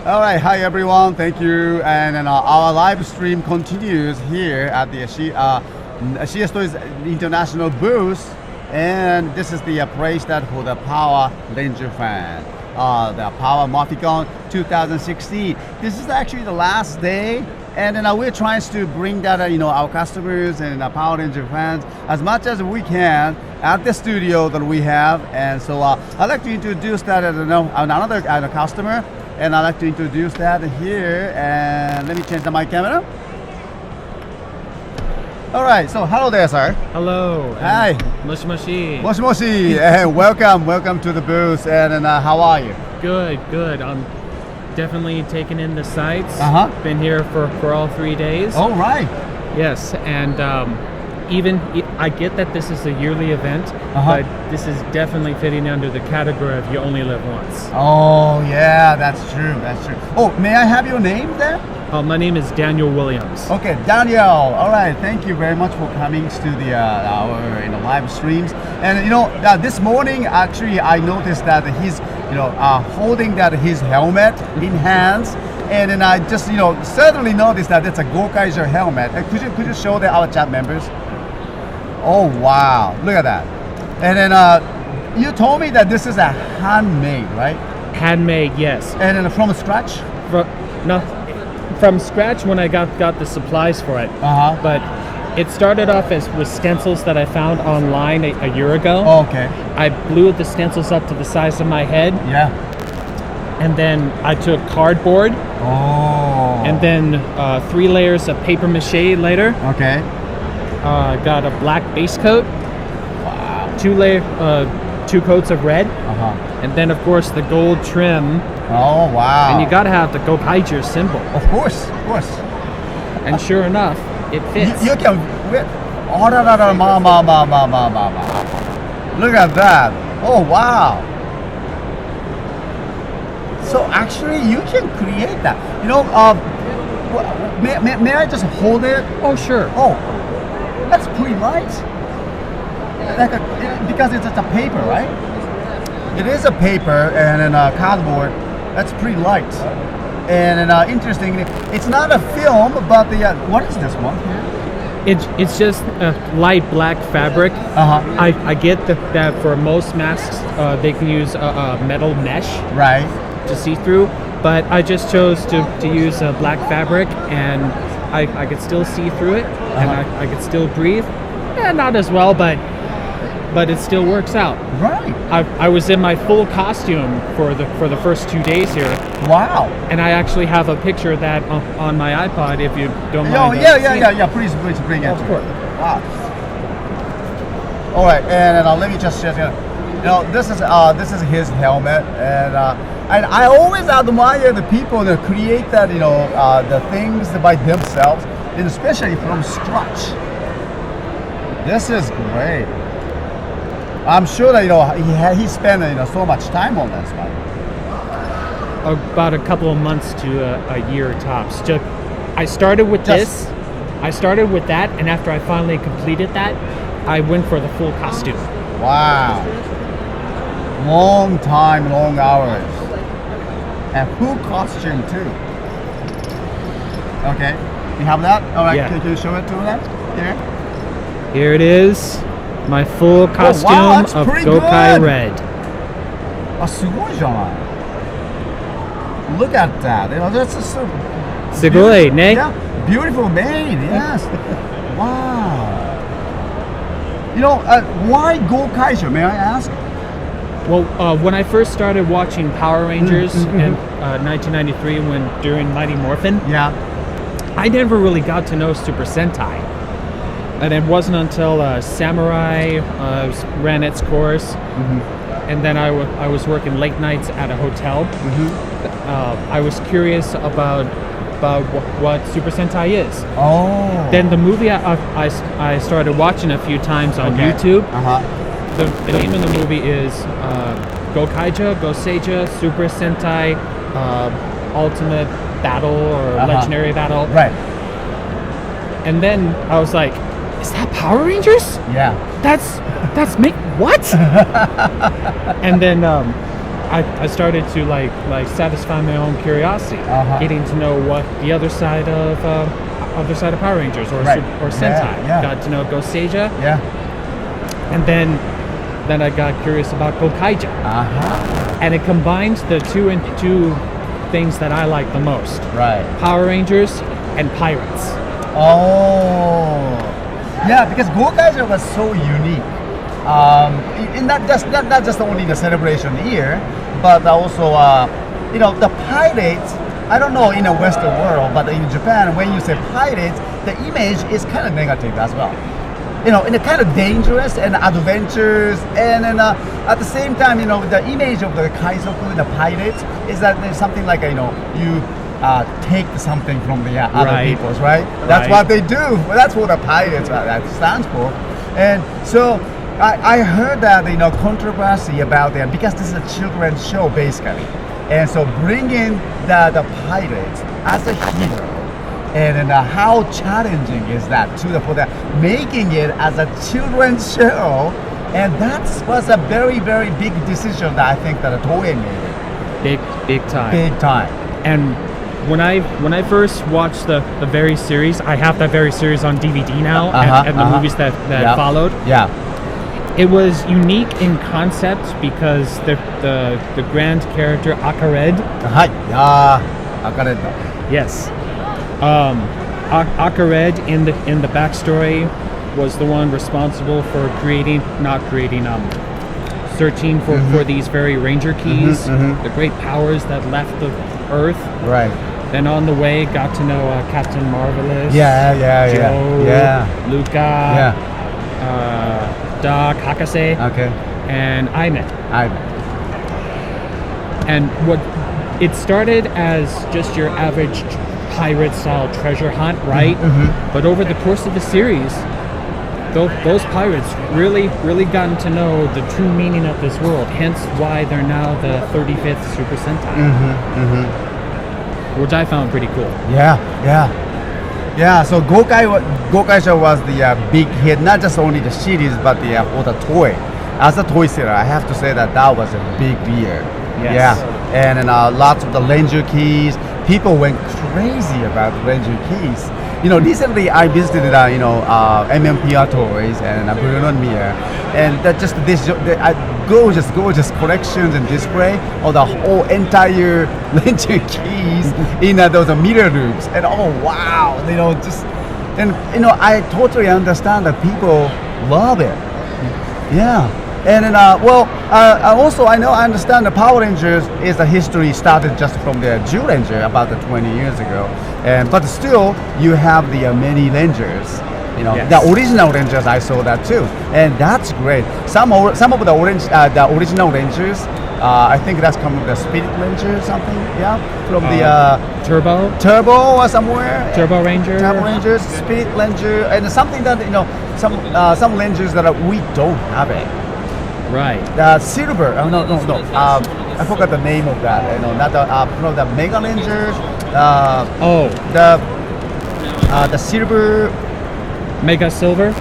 All right, hi everyone, thank you. And our live stream continues here at the CSTOYS International booth. And this is the place that for the Power Ranger fan, the Power Morphicon 2016. This is actually the last day. And then we're trying to bring that, our customers and Power Ranger fans as much as we can at the studio that we have. And so I'd like to introduce that another customer. And I'd like to introduce that here. And let me change my camera. All right, so hello there, sir. Hello. Hi. Moshi moshi. Moshi moshi. And welcome to the booth. And how are you? Good. I'm definitely taking in the sights. Been here for all 3 days. All right. Yes, and even I get that this is a yearly event, but this is definitely fitting under the category of you only live once. Oh yeah, that's true. Oh, may I have your name there? My name is Daniel Williams. Okay, Daniel. All right, thank you very much for coming to the our live streams. And this morning actually I noticed that he's holding his helmet in hands. And then I just certainly noticed that it's a Gokai-Red helmet. Could you show our chat members? Oh wow, look at that. And then you told me that this is a handmade, right? Handmade, yes. And then from scratch? From scratch when I got the supplies for it. But it started off with stencils that I found online a year ago. Oh, okay. I blew the stencils up to the size of my head. Yeah. And then I took cardboard. Oh. And then 3 layers of paper mache later. Okay. Got a black base coat. Wow. 2 coats of red. And then of course the gold trim. Oh wow. And you gotta have the Gokai-Red symbol. Of course. And sure enough, it fits. You can whip. Oh, look at that. Oh wow. So actually you can create that. May I just hold it? Oh sure. Oh, that's pretty light. Because it's a paper, right? It is a paper and then cardboard. That's pretty light. And then interesting, it's not a film, but what is this one? It's just a light black fabric. I get that for most masks they can use a metal mesh, right, to see through. But I just chose to use a black fabric, and I could still see through it, and I could still breathe. Yeah, not as well, but it still works out. Right. I was in my full costume for the first 2 days here. Wow. And I actually have a picture of that on my iPod, if you don't mind. Oh yeah. Please bring it. Of course. Wow. All right, and let me just share. This is his helmet, and I always admire the people that create that the things by themselves, and especially from scratch. This is great. I'm sure that he spent so much time on this one. About a couple of months to a year tops. I started with this. I started with that, and after I finally completed that, I went for the full costume. Wow. Long time, long hours. And full costume too. Okay. You have that? All right. Yeah. Can you show it to them? Here. Here it is. My full costume of Gokai-Red. Look at that. That's so Sugoi, ne? Yeah, beautiful made. Yes. Wow. Why Gokai-Red, may I ask? Well, when I first started watching Power Rangers in 1993, during Mighty Morphin, I never really got to know Super Sentai. And it wasn't until Samurai ran its course, and then I was working late nights at a hotel. I was curious about what Super Sentai is. Oh. Then the movie I started watching a few times on YouTube. The name of the movie is Gokai-Red, Goseija, Super Sentai, Ultimate Battle or Legendary Battle. Right. And then I was like, is that Power Rangers? Yeah. That's me. What? And then I started to like satisfy my own curiosity, getting to know what the other side of Power Rangers or Sentai. Got to know Goseiga. And then I got curious about Gokai-Red. And it combines the two things that I like the most. Power Rangers and pirates. Yeah, because Gokai-Red was so unique. Not just only the celebration year, but also the pirates. I don't know in the Western world, but in Japan, when you say pirates, the image is kind of negative as well. In a kind of dangerous and adventures, and then at the same time, the image of the kaizoku, the pirates, is that there's something like you take something from the other people's, right? That's what they do. That's what the pirates that stands for. And so I heard that controversy about that because this is a children's show basically, and so bringing the pirates as a hero. And how challenging is that for making it as a children's show, and that was a very, very big decision that I think that Toei made. Big time. Big time. And when I first watched the very series, I have that very series on DVD now, and the movies that followed. Yeah. It was unique in concept because the grand character Gokai-Red. Gokai-Red. Yes. Gokai-Red in the backstory was the one responsible for searching for these very Ranger keys, the great powers that left the Earth. Then on the way, got to know Captain Marvelous. Joe, Luca. Doc, Hakase, and Ehime. And what it started as just your average pirate style treasure hunt, right? But over the course of the series, those pirates really gotten to know the true meaning of this world, hence why they're now the 35th Super Sentai, which I found pretty cool. So Gokai-Red was the big hit, not just only the series, but for the toy. As a toy seller, I have to say that was a big year. And then lots of the Ranger keys. People went crazy about Ranger keys. Recently I visited MMPR Toys and Bruno and Mia, and that just this gorgeous collections and display of the whole entire Ranger keys in those mirror rooms, and wow, I totally understand that people love it. And then, also I understand the Power Rangers is the history started just from the Jew Ranger about 20 years ago, but still you have the many Rangers. The original Rangers, I saw that too, and that's great. Some of the original Rangers, I think that's come from the Spirit Ranger or something. From the Turbo or somewhere. Turbo Rangers, Spirit Ranger, and something that some Rangers that we don't have it. The silver. No. I forgot the name of that. Not the Mega Rangers. The silver. Mega Silver.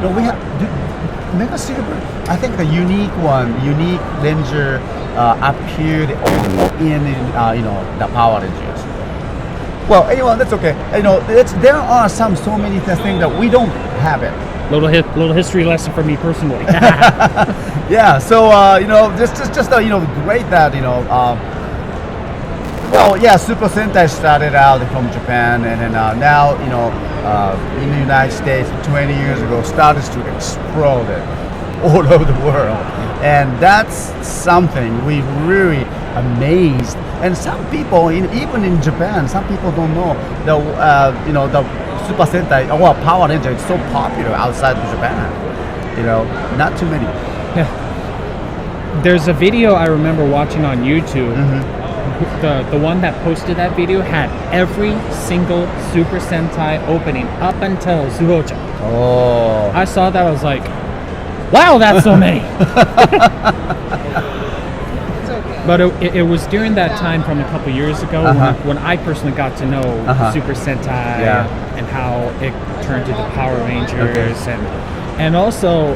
No, we have Mega Silver. I think the unique Ranger appeared in the Power Rangers. Well, anyway, that's okay. There are so many things that we don't have it. Little history lesson for me personally. So just great that Super Sentai started out from Japan, and then now in the United States 20 years ago started to explode all over the world, and that's something we really amazed. And some people, even in Japan, some people don't know the Super Sentai or Power Ranger is so popular outside of Japan. Not too many. There's a video I remember watching on YouTube. The one that posted that video had every single Super Sentai opening up until Zuoja. I saw that, I was like, wow, that's so many. But it was during that time from a couple years ago when I personally got to know Super Sentai and how it turned into Power Rangers, and And also,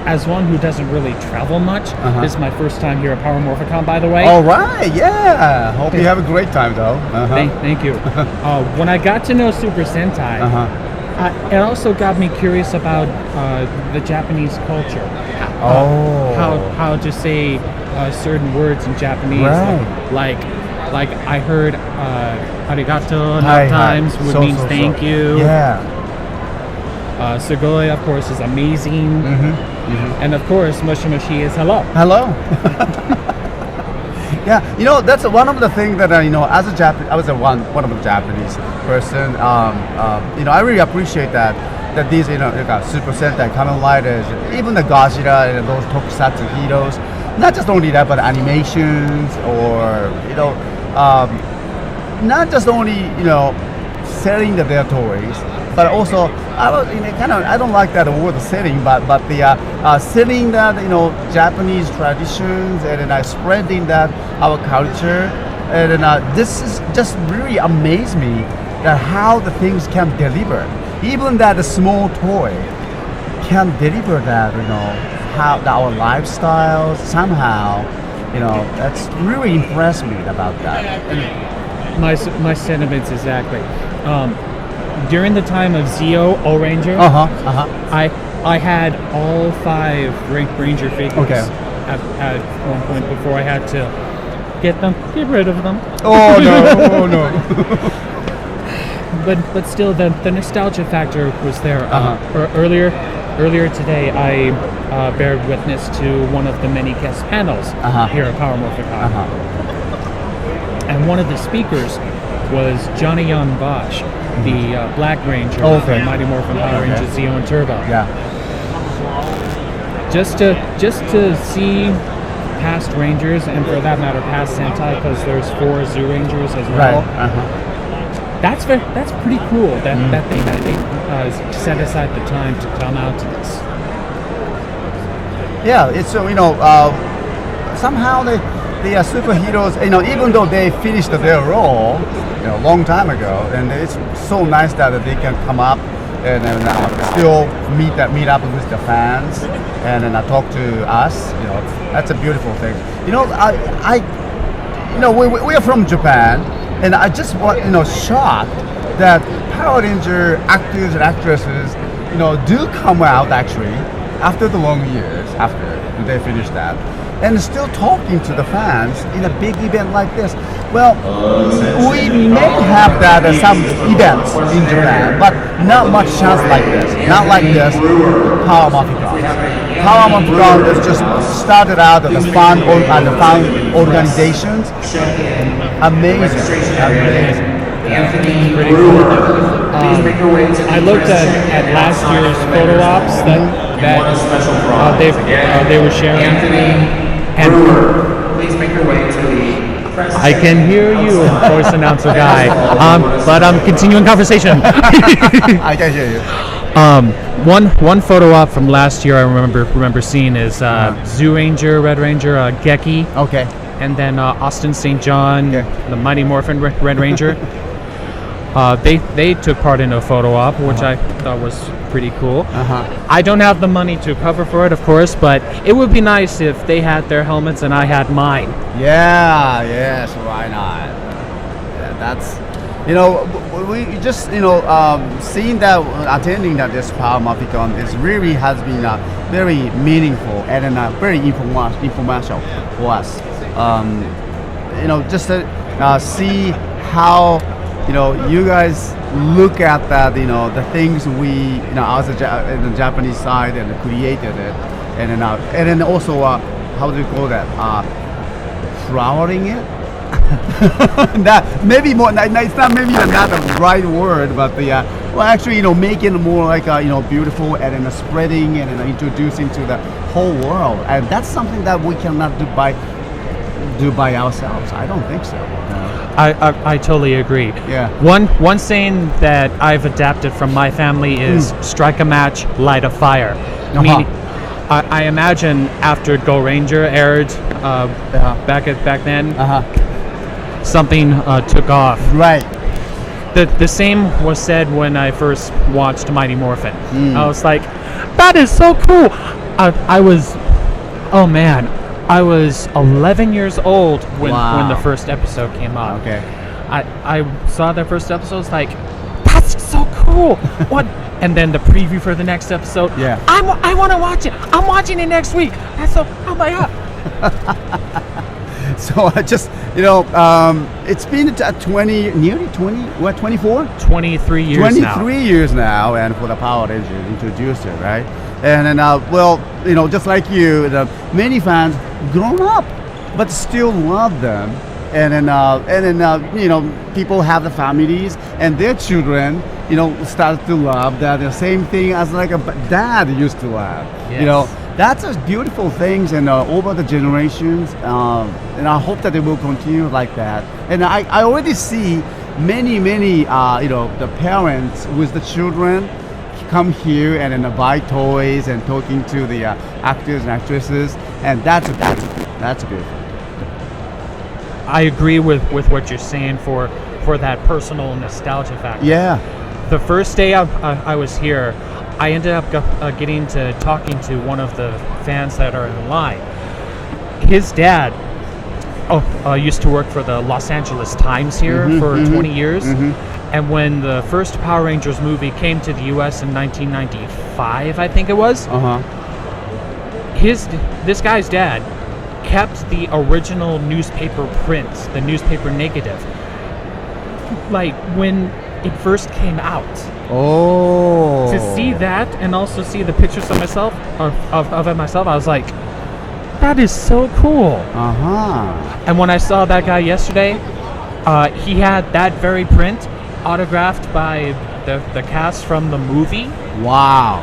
as one who doesn't really travel much, this is my first time here at Power Morphicon, by the way. All right, yeah. Hope you have a great time, though. Thank you. When I got to know Super Sentai, it also got me curious about the Japanese culture. How to say certain words in Japanese. Right. Like I heard arigato times, which means thank you. Yeah. Sugoi, of course, is amazing. And of course, moshi moshi is hello. Hello. Yeah, you know, that's one of the things that you know, as a Japanese, I was one of the Japanese person. You know, I really appreciate that these, you know, Super Sentai, Kamen Riders, even the Gojira and those tokusatsu heroes, not just only that, but animations, or you know, not just only, you know, selling their toys, but also I don't like that word selling, but the selling that, you know, Japanese traditions, and then spreading that our culture, and then this is just really amazed me that how the things can deliver, even that the small toy can deliver that, you know, how our lifestyles somehow, you know, that's really impressed me about that. And my sentiments exactly. During the time of Zeo O-Ranger, I had all 5 Ranger figures at one point before I had to get rid of them. Oh no! But still, the nostalgia factor was there. Earlier today, I bared witness to one of the many guest panels here at Power Morphicon, and one of the speakers was Johnny Young Bosch, the Black Ranger from Mighty Morphin Power Rangers Zeo and Turbo. Yeah. Just to see past Rangers, and for that matter past Sentai, because there's 4 Zoo Rangers as well. That's pretty cool that they set aside the time to come out to this. Yeah, it's you know, somehow the superheroes, you know, even though they finished their role, you know, long time ago, and it's so nice that they can come up and still meet up with the fans, and then talk to us. You know, that's a beautiful thing. You know, you know, we are from Japan, and I just was, you know, shocked that Power Ranger actors and actresses, you know, do come out actually after the long years after they finish that, and still talking to the fans in a big event like this. Well, we may have that some events in Japan, but not much chance like this. Not like this. Power Morphicon. Power Morphicon is just started out as a fun organizations. Amazing. Pretty cool. I looked at last year's photo ops that they were sharing, and please make your way to the press. I can hear you, voice announcer guy. But continuing conversation. I can hear you. One photo op from last year I remember seeing is Zoo Ranger, Red Ranger, Geki. Okay. And then Austin St. John, the Mighty Morphin Red Ranger. They took part in a photo op, which I thought was pretty cool. I don't have the money to cover for it, of course, but it would be nice if they had their helmets and I had mine. Yeah, yes, why not? Yeah, that's, you know, we just, you know, seeing that, attending that this Power Morphicon is really has been very meaningful and very informational for us. You know, just to see how, you know, you guys look at that, you know, the things we, you know, as in the Japanese side and created it, and then also how do you call that? Flowering it. That maybe more. It's not maybe not the right word, but the well, actually, you know, making it more like you know, beautiful, and then spreading and then introducing to the whole world, and that's something that we cannot do by ourselves. I don't think so. I totally agree. Yeah. One saying that I've adapted from my family is strike a match, light a fire. Meaning, I imagine after Go Ranger aired back then, something took off. Right. The same was said when I first watched Mighty Morphin. I was like, that is so cool. I was, oh man, I was 11 years old when the first episode came out. Okay. I saw the first episode. It's like, that's so cool. What? And then the preview for the next episode. Yeah. I want to watch it. I'm watching it next week. That's so. Oh my god. So I just, it's been nearly 24? 23 years 23 now. years now, and for the Power Rangers introduced it, right? And then, just like you, many fans grown up, but still love them. And then, people have the families and their children, start to love that the same thing as like a dad used to love. Yes. That's a beautiful things, and over the generations, and I hope that it will continue like that. And I already see many, the parents with the children come here and then buy toys and talking to the actors and actresses, and that's beautiful. I agree with what you're saying for that personal nostalgia factor. Yeah. The first day I was here, I ended up getting to talking to one of the fans that are in line. His dad used to work for the Los Angeles Times here for 20 years. And when the first Power Rangers movie came to the U.S. in 1995, I think it was, this guy's dad kept the original newspaper print, the newspaper negative, like when it first came out. Oh. To see that and also see the pictures of myself, of it myself, I was like, that is so cool. And when I saw that guy yesterday, he had that very print autographed by the cast from the movie. Wow.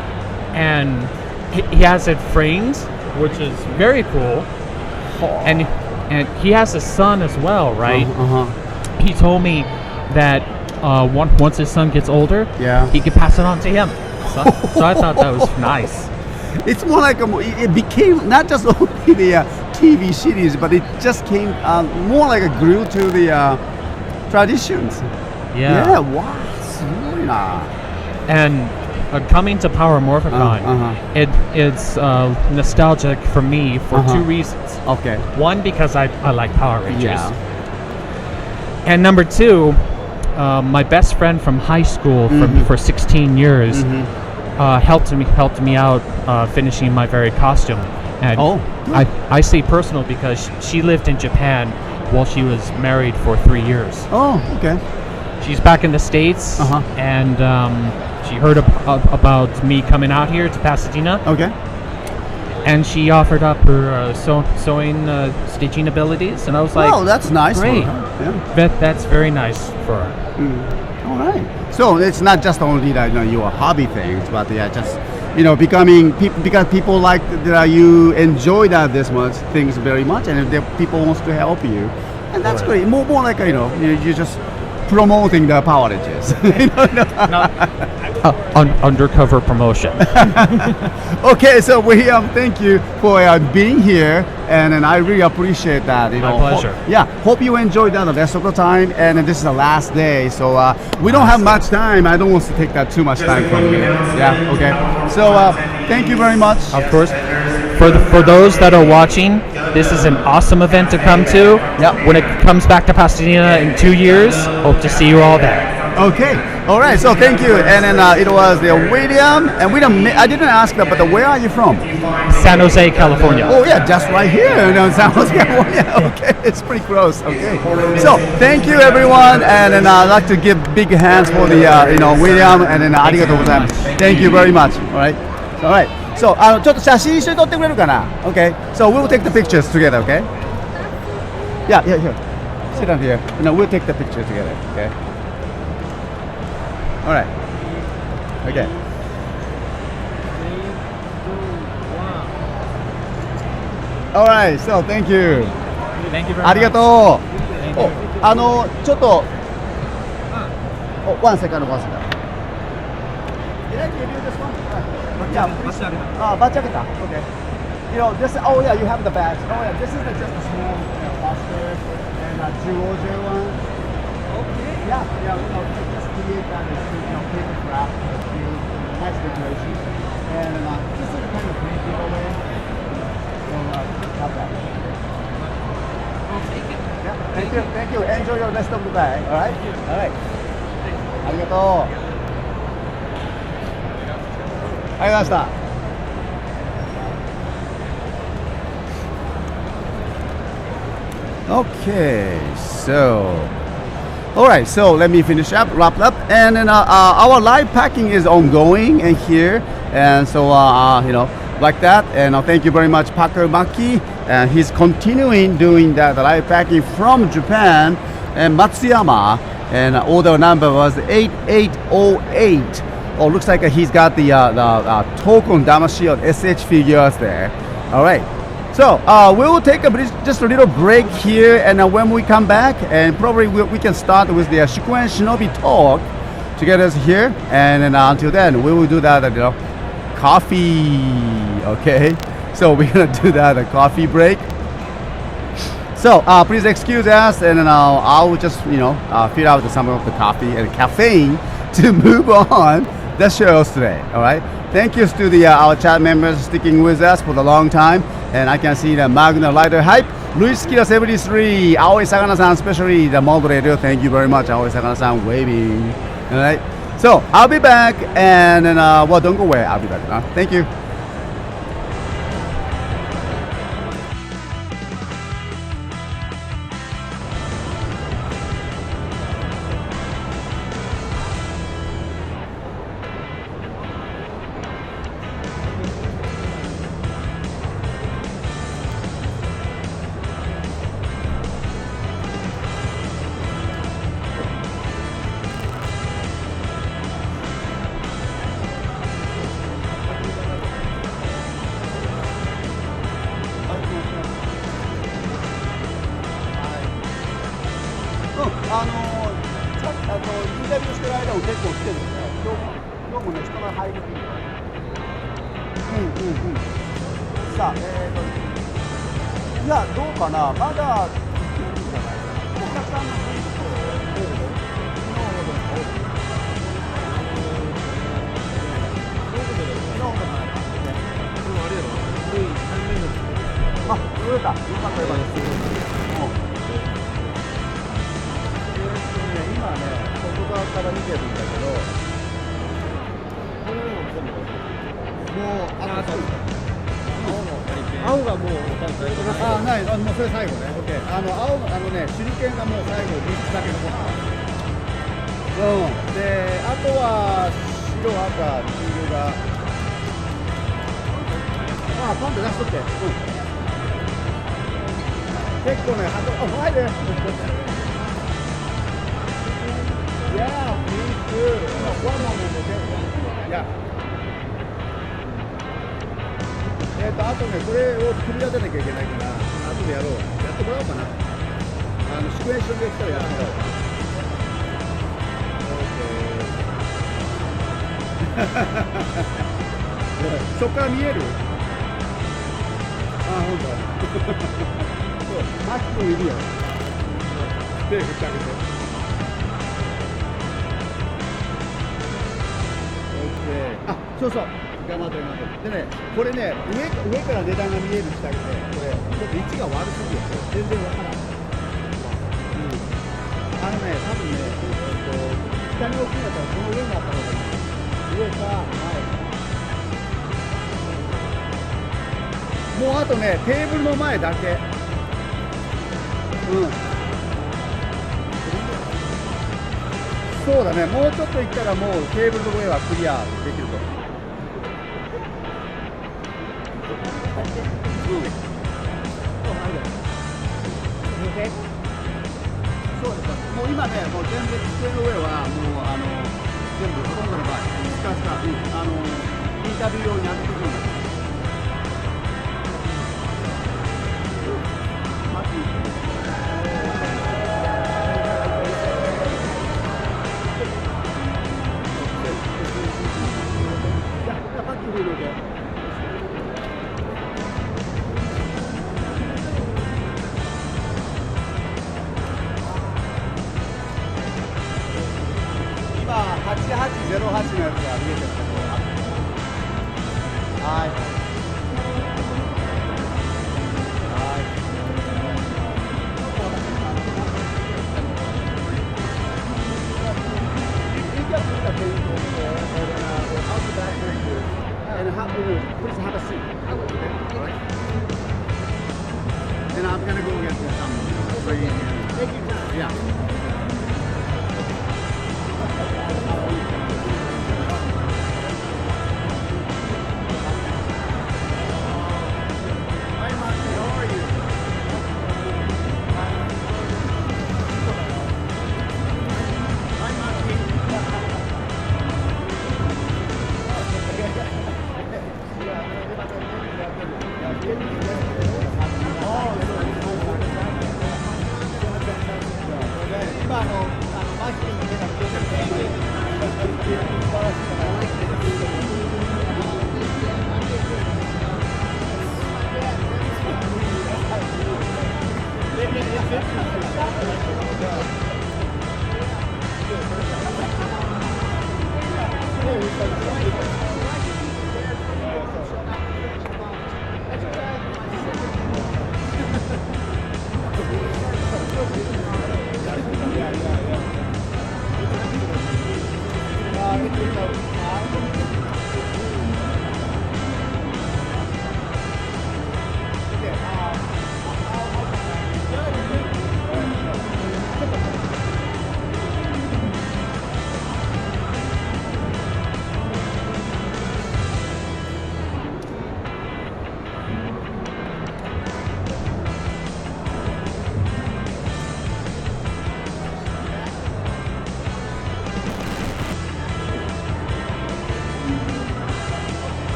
And he has it framed, which is very cool. And he has a son as well, right? He told me that once his son gets older, he could pass it on to him. So I thought that was nice. It's more like it became not just only the TV series, but it just came more like a grew to the traditions. Yeah. Wow. It's really nice. And coming to Power Morphicon, it's nostalgic for me for two reasons. Okay. One, because I like Power Rangers. Yeah. And number two, my best friend from high school for 16 years helped me out finishing my very costume. And I say personal because she lived in Japan while she was married for 3 years. Oh, okay. She's back in the States, and she heard about me coming out here to Pasadena. Okay. And she offered up her sewing, stitching abilities, and I was like, "Oh, that's nice. Great, yeah. that's very nice for her." All right. So it's not just only that your hobby things, but just becoming because people like that you enjoy this much things very much, and people wants to help you, and that's great. More like you just promoting the Power Rangers. Undercover promotion. Okay, so we thank you for being here, and I really appreciate that. My pleasure. Hope you enjoyed the rest of the time, and this is the last day, so we don't have much time. I don't want to take that too much time from you. Yeah. Okay. So thank you very much. Of course. For those that are watching, this is an awesome event to come to. Yep. When it comes back to Pasadena in 2 years, hope to see you all there. Okay. All right. So thank you. And then it was William. And I didn't ask that, but where are you from? San Jose, California. Oh yeah, just right here in San Jose, California. Okay, it's pretty close. Okay. So thank you everyone, and then I'd like to give big hands for the William, and then ありがとうございます。Thank you very much. All right. All right. So ちょっと写真一緒に撮ってくれるかな? Okay. So we'll take the pictures together. Okay. Yeah. Here. Sit down here. No, we'll take the picture together. Okay. All right. Okay. All right. So thank you. Thank you very much. ありがとう。ちょっと。One second. Did I give you this one? Yeah. Bachagata. Okay. This. Oh yeah, you have the badge. Oh yeah, this is just a small poster and jewel one. Okay. Yeah. Just create that paper craft. Nice decoration. And this is kind of free giveaway. So have that. Yeah, thank you, thank you. Enjoy your rest of the day. All right? All right. ありがとう。ありがとうございました。Okay, so all right, so let me finish up, wrap up, and then our live packing is ongoing and here, and so you know, like that. And thank you very much, Packer Maki, and he's continuing doing that live packing from Japan. And Matsuyama, and order number was 8808. Oh, looks like he's got the Tokon Damashion SH figures there. All right. So we will take just a little break here, and when we come back, and probably we can start with the Shikuen Shinobi talk to get us here, and then until then we will do that, you know, coffee. Okay, so we're gonna do that a coffee break. So please excuse us, and then I'll just fill out some of the coffee and caffeine to move on the shows today. All right. Thank you to our chat members sticking with us for a long time. And I can see the Magna Lighter Hype, Luis Kira 73, Aoi Sagana-san, especially the moderator. Thank you very much, Aoi Sagana-san, waving. All right. So I'll be back, and then well, don't go away. I'll be back. Thank you. あとね、これを組み立てなきゃいけないから、後でやろう。やってもらおうかな。シクエンションで来たらやってもらおう。そっから見える？あ、ほんと。そう、マキもいるよ。手振ってあげて。あ、そうそう。頑張って頑張って。でね、これね、上から値段が見えるしてあげて、これちょっと位置が悪すぎる。全然わからん。多分ね、下に置くんだったらこの上にあった方がいい。上か前。もうあとね、テーブルの前だけ。そうだね、もうちょっと行ったらもうテーブルの上はクリアできると。そうです。もう今ね、もう全部机の上はもう全部ほとんどの場合、スカスカ、インタビュー用にやってくるんだ。8808のやつが見えてるけど、Please have a seat. And I'm gonna go get some free. Yeah. Hi, Marty. How are you? Hi, Marty.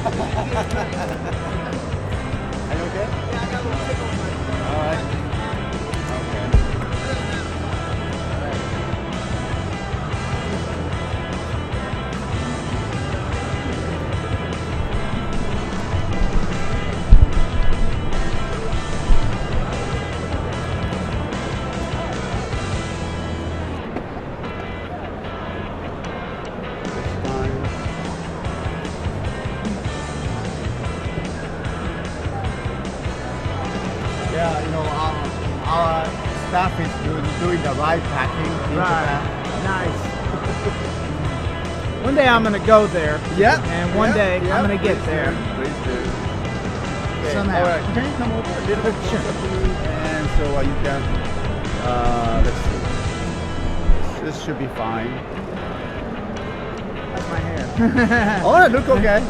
Are you okay? Yeah, I got a little tickle in my All right. Okay. Yeah, you know, our staff is doing the ride packing. into Right. Nice. One day I'm gonna go there. Yeah. And one day I'm gonna get there. Please do. Okay. Somehow. All right. Can you come over a little bit closer, please? And so you can. Let's see. This should be fine. That's my hair. All right. Look okay.